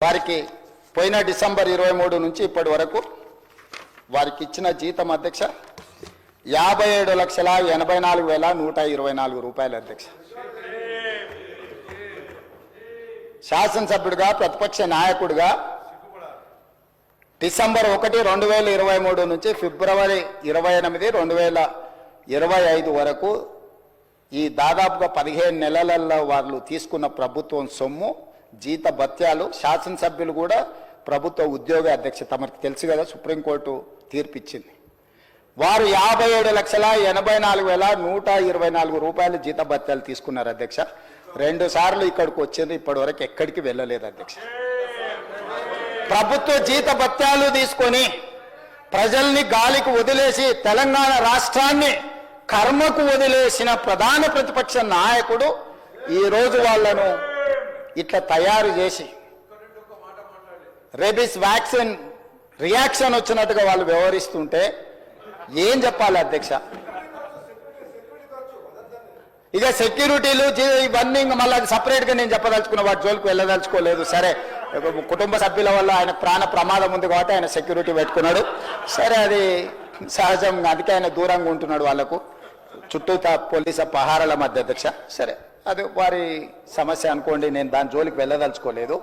వారికి పోయిన డిసెంబర్ 23 నుంచి ఇప్పటి వరకు వారికి ఇచ్చిన జీతం అధ్యక్ష 57,84,124 రూపాయలు అధ్యక్ష. శాసనసభ్యుడిగా ప్రతిపక్ష నాయకుడిగా డిసెంబర్ 1, 2023 నుంచి ఫిబ్రవరి 28, 2025 వరకు ఈ దాదాపుగా 15 నెలలలో వాళ్ళు తీసుకున్న ప్రభుత్వం సొమ్ము జీత భత్యాలు శాసనసభ్యులు కూడా ప్రభుత్వ ఉద్యోగ అధ్యక్ష తమకు తెలుసు కదా, సుప్రీంకోర్టు తీర్పిచ్చింది. వారు 57,84,124 రూపాయలు జీత భత్యాలు తీసుకున్నారు అధ్యక్ష. 2 సార్లు ఇక్కడికి వచ్చింది, ఇప్పటి వరకు ఎక్కడికి వెళ్ళలేదు అధ్యక్ష. ప్రభుత్వ జీత భత్యాలు తీసుకొని ప్రజల్ని గాలికి వదిలేసి తెలంగాణ రాష్ట్రాన్ని కర్మకు వదిలేసిన ప్రధాన ప్రతిపక్ష నాయకుడు ఈరోజు వాళ్లను ఇట్లా తయారు చేసి రేబీస్ వ్యాక్సిన్ రియాక్షన్ వచ్చినట్టుగా వాళ్ళు వ్యవహరిస్తుంటే ఏం చెప్పాలి అధ్యక్ష? ఇక సెక్యూరిటీలు ఇవన్నీ మళ్ళీ అది సపరేట్గా నేను చెప్పదలుచుకున్న వాటి జోలికి వెళ్ళదలుచుకోలేదు. సరే, కుటుంబ సభ్యుల వల్ల ఆయన ప్రాణ ప్రమాదం ఉంది కాబట్టి ఆయన సెక్యూరిటీ పెట్టుకున్నాడు. సరే, అది సహజం, అందుకే ఆయన దూరంగా ఉంటున్నాడు వాళ్ళకు చుట్టూ పోలీసు పహారాల మధ్య అధ్యక్ష. సరే, అది వారి సమస్య అనుకోండి, నేను దాని జోలికి వెళ్ళదలుచుకోలేదు.